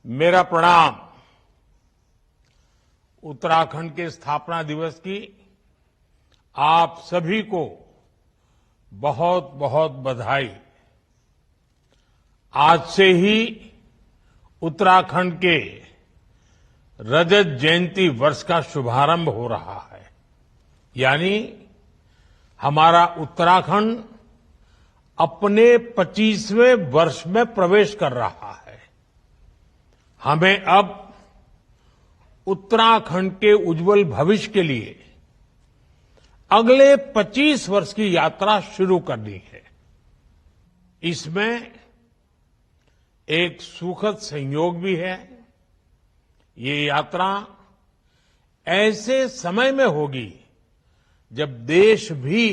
मेरा प्रणाम। उत्तराखंड के स्थापना दिवस की आप सभी को बहुत बहुत बधाई। आज से ही उत्तराखंड के रजत जयंती वर्ष का शुभारंभ हो रहा है, यानी हमारा उत्तराखंड अपने 25वें वर्ष में प्रवेश कर रहा है। हमें अब उत्तराखंड के उज्जवल भविष्य के लिए अगले 25 वर्ष की यात्रा शुरू करनी है। इसमें एक सुखद संयोग भी है। ये यात्रा ऐसे समय में होगी जब देश भी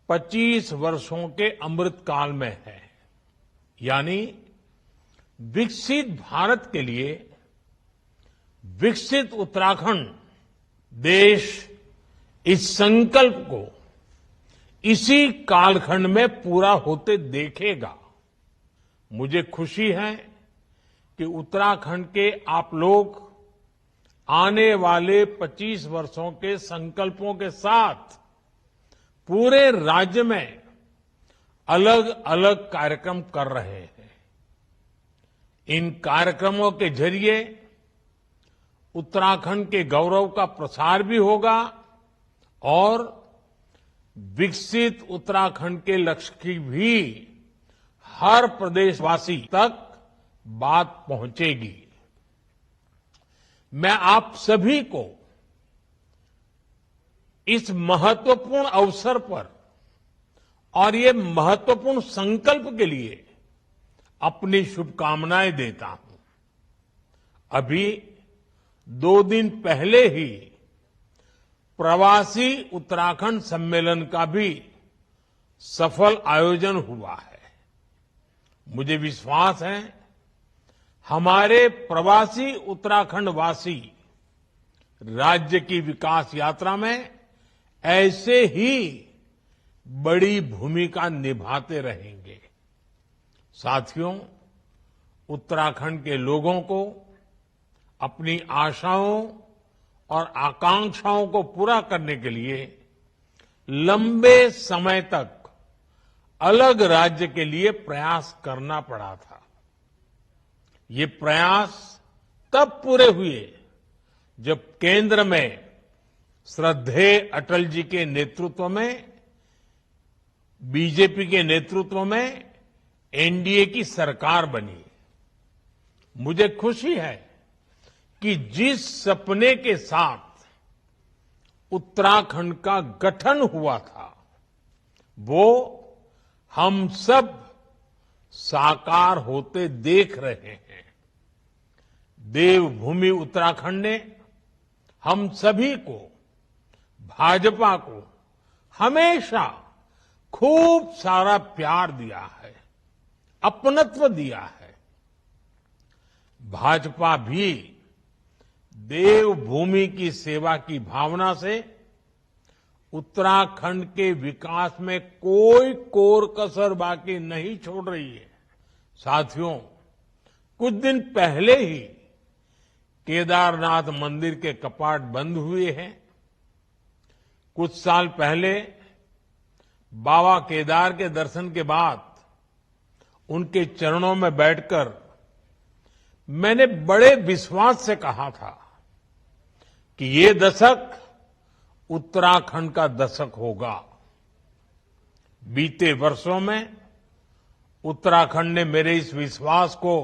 25 वर्षों के अमृत काल में है, यानी विकसित भारत के लिए विकसित उत्तराखंड। देश इस संकल्प को इसी कालखंड में पूरा होते देखेगा। मुझे खुशी है कि उत्तराखंड के आप लोग आने वाले 25 वर्षों के संकल्पों के साथ पूरे राज्य में अलग अलग कार्यक्रम कर रहे हैं। इन कार्यक्रमों के जरिए उत्तराखंड के गौरव का प्रसार भी होगा और विकसित उत्तराखंड के लक्ष्य की भी हर प्रदेशवासी तक बात पहुंचेगी। मैं आप सभी को इस महत्वपूर्ण अवसर पर और ये महत्वपूर्ण संकल्प के लिए अपनी शुभकामनाएं देता हूं। अभी 2 दिन पहले ही प्रवासी उत्तराखंड सम्मेलन का भी सफल आयोजन हुआ है। मुझे विश्वास है हमारे प्रवासी उत्तराखंड वासी राज्य की विकास यात्रा में ऐसे ही बड़ी भूमिका निभाते रहेंगे। साथियों, उत्तराखंड के लोगों को अपनी आशाओं और आकांक्षाओं को पूरा करने के लिए लंबे समय तक अलग राज्य के लिए प्रयास करना पड़ा था। ये प्रयास तब पूरे हुए जब केंद्र में श्रद्धेय अटल जी के नेतृत्व में, बीजेपी के नेतृत्व में एनडीए की सरकार बनी। मुझे खुशी है कि जिस सपने के साथ उत्तराखंड का गठन हुआ था वो हम सब साकार होते देख रहे हैं। देवभूमि उत्तराखंड ने हम सभी को, भाजपा को हमेशा खूब सारा प्यार दिया है, अपनत्व दिया है। भाजपा भी देवभूमि की सेवा की भावना से उत्तराखंड के विकास में कोई कोर कसर बाकी नहीं छोड़ रही है। साथियों, कुछ दिन पहले ही केदारनाथ मंदिर के कपाट बंद हुए हैं। कुछ साल पहले बाबा केदार के दर्शन के बाद उनके चरणों में बैठकर मैंने बड़े विश्वास से कहा था कि ये दशक उत्तराखंड का दशक होगा। बीते वर्षों में उत्तराखंड ने मेरे इस विश्वास को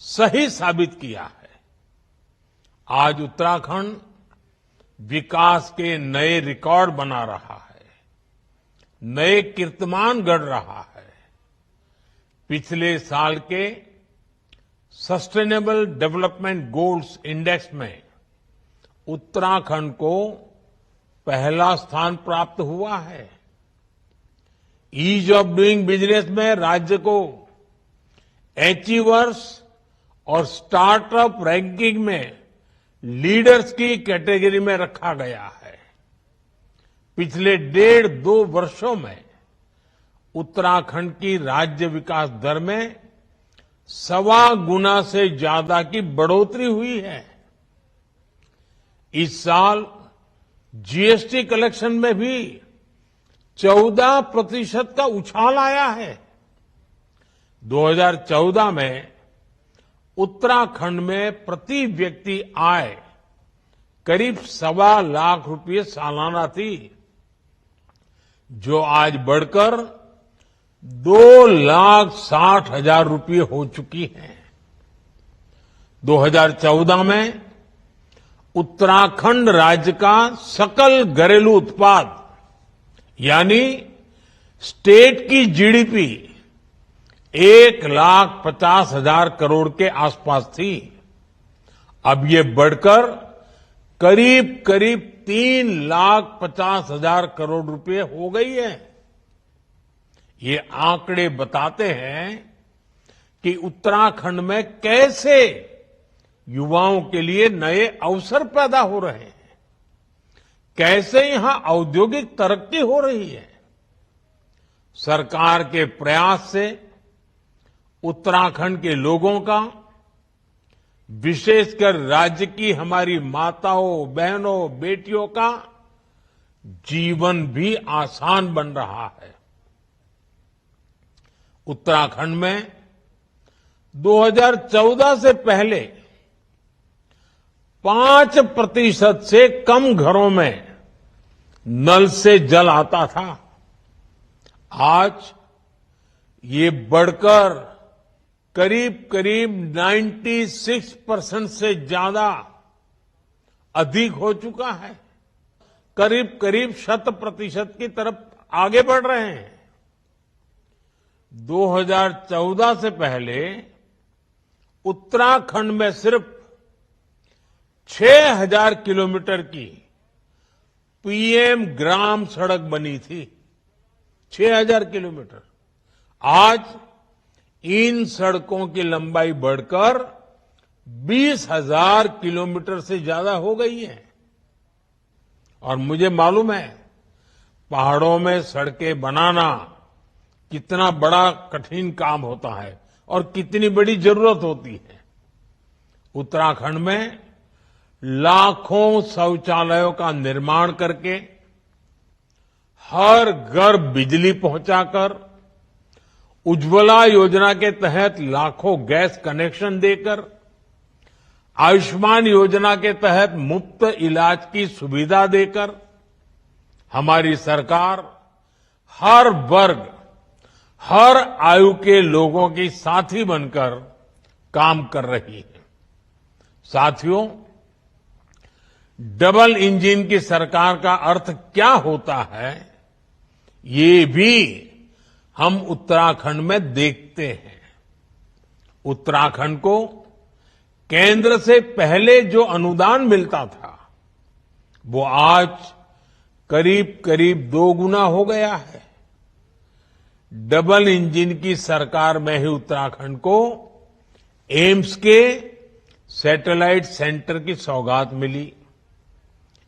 सही साबित किया है। आज उत्तराखंड विकास के नए रिकॉर्ड बना रहा है, नए कीर्तिमान गढ़ रहा है। पिछले साल के सस्टेनेबल डेवलपमेंट गोल्स इंडेक्स में उत्तराखंड को पहला स्थान प्राप्त हुआ है। ईज ऑफ डूइंग बिजनेस में राज्य को अचीवर्स और स्टार्टअप रैंकिंग में लीडर्स की कैटेगरी में रखा गया है। पिछले 1.5-2 वर्षों में उत्तराखंड की राज्य विकास दर में 1.25 गुना से ज्यादा की बढ़ोतरी हुई है। इस साल जीएसटी कलेक्शन में भी 14% का उछाल आया है। 2014 में उत्तराखंड में प्रति व्यक्ति आय करीब 1.25 लाख रुपये सालाना थी, जो आज बढ़कर 2,60,000 रुपये हो चुकी है। 2014 में उत्तराखंड राज्य का सकल घरेलू उत्पाद यानी स्टेट की जीडीपी 1,50,000 करोड़ के आसपास थी। अब ये बढ़कर करीब करीब 3,50,000 करोड़ रुपए हो गई है। ये आंकड़े बताते हैं कि उत्तराखंड में कैसे युवाओं के लिए नए अवसर पैदा हो रहे हैं, कैसे यहां औद्योगिक तरक्की हो रही है। सरकार के प्रयास से उत्तराखंड के लोगों का, विशेषकर राज्य की हमारी माताओं, बहनों, बेटियों का जीवन भी आसान बन रहा है। उत्तराखंड में 2014 से पहले 5% से कम घरों में नल से जल आता था। आज ये बढ़कर करीब करीब 96% से ज्यादा अधिक हो चुका है। करीब करीब 100% की तरफ आगे बढ़ रहे हैं। 2014 से पहले उत्तराखंड में सिर्फ 6,000 किलोमीटर की पीएम ग्राम सड़क बनी थी। 6,000 किलोमीटर। आज इन सड़कों की लंबाई बढ़कर 20,000 किलोमीटर से ज्यादा हो गई है। और मुझे मालूम है पहाड़ों में सड़कें बनाना कितना बड़ा कठिन काम होता है और कितनी बड़ी जरूरत होती है। उत्तराखंड में लाखों शौचालयों का निर्माण करके, हर घर बिजली पहुंचाकर, उज्ज्वला योजना के तहत लाखों गैस कनेक्शन देकर, आयुष्मान योजना के तहत मुफ्त इलाज की सुविधा देकर हमारी सरकार हर वर्ग, हर आयु के लोगों की साथी बनकर काम कर रही है। साथियों, डबल इंजन की सरकार का अर्थ क्या होता है, ये भी हम उत्तराखंड में देखते हैं। उत्तराखंड को केंद्र से पहले जो अनुदान मिलता था, वो आज करीब करीब 2 गुना हो गया है। डबल इंजन की सरकार में ही उत्तराखंड को एम्स के सैटेलाइट सेंटर की सौगात मिली।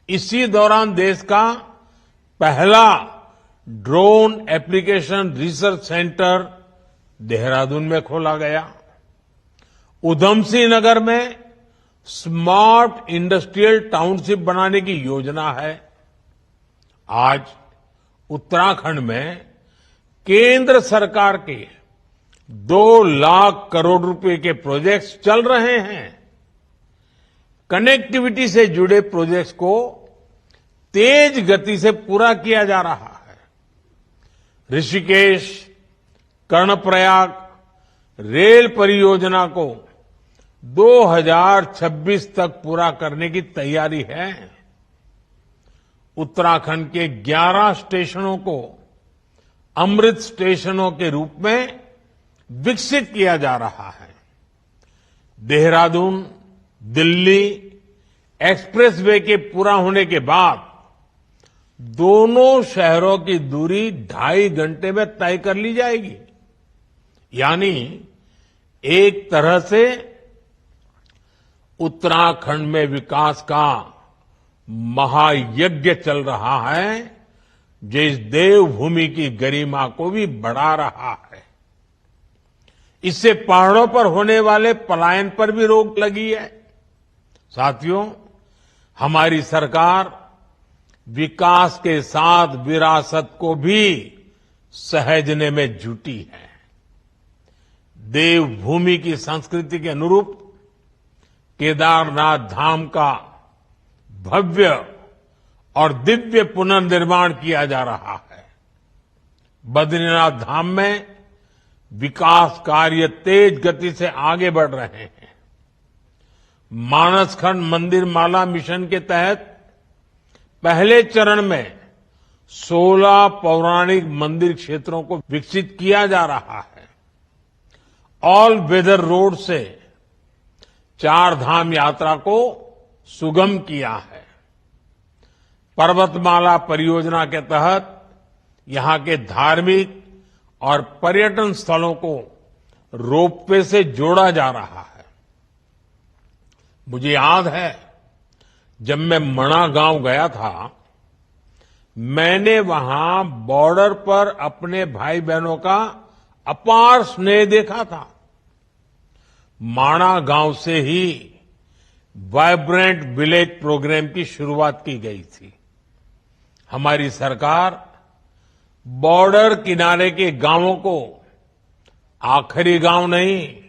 इसी दौरान देश का पहला drone application research centre Dehradun में खोला गया। उधमसिंह नगर में स्मार्ट इंडस्ट्रियल टाउनशिप बनाने की योजना है। आज उत्तराखंड में केंद्र सरकार के 2 लाख करोड़ रुपए के प्रोजेक्ट्स चल रहे हैं। कनेक्टिविटी से जुड़े प्रोजेक्ट्स को तेज गति से पूरा किया जा रहा है। ऋषिकेश, कर्णप्रयाग रेल परियोजना को 2026 तक पूरा करने की तैयारी है। उत्तराखंड के 11 स्टेशनों को अमृत स्टेशनों के रूप में विकसित किया जा रहा है। देहरादून दिल्ली एक्सप्रेसवे के पूरा होने के बाद दोनों शहरों की दूरी 2.5 घंटे में तय कर ली जाएगी। यानी एक तरह से उत्तराखंड में विकास का महायज्ञ चल रहा है, जो इस देवभूमि की गरिमा को भी बढ़ा रहा है। इससे पहाड़ों पर होने वाले पलायन पर भी रोक लगी है। साथियों, हमारी सरकार विकास के साथ विरासत को भी सहेजने में जुटी है। देवभूमि की संस्कृति के अनुरूप केदारनाथ धाम का भव्य और दिव्य पुनर्निर्माण किया जा रहा है। बद्रीनाथ धाम में विकास कार्य तेज गति से आगे बढ़ रहे हैं। मानसखंड मंदिर माला मिशन के तहत पहले चरण में 16 पौराणिक मंदिर क्षेत्रों को विकसित किया जा रहा है। ऑल वेदर रोड से 4 धाम यात्रा को सुगम किया है। पर्वतमाला परियोजना के तहत यहां के धार्मिक और पर्यटन स्थलों को रोपवे से जोड़ा जा रहा है। मुझे याद है, जब मैं मणा गांव गया था, मैंने वहां बॉर्डर पर अपने भाई बहनों का अपार स्नेह देखा था। माणा गांव से ही वाइब्रेंट विलेज प्रोग्राम की शुरुआत की गई थी। हमारी सरकार बॉर्डर किनारे के गांवों को आखिरी गांव नहीं,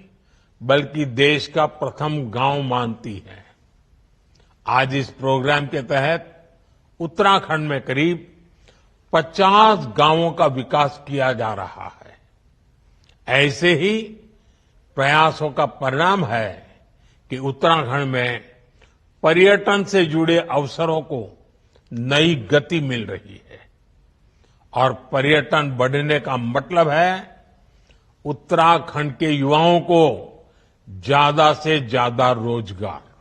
बल्कि देश का प्रथम गांव मानती है। आज इस प्रोग्राम के तहत उत्तराखंड में करीब 50 गांवों का विकास किया जा रहा है। ऐसे ही प्रयासों का परिणाम है कि उत्तराखंड में पर्यटन से जुड़े अवसरों को नई गति मिल रही है और पर्यटन बढ़ने का मतलब है उत्तराखंड के युवाओं को ज्यादा से ज्यादा रोजगार।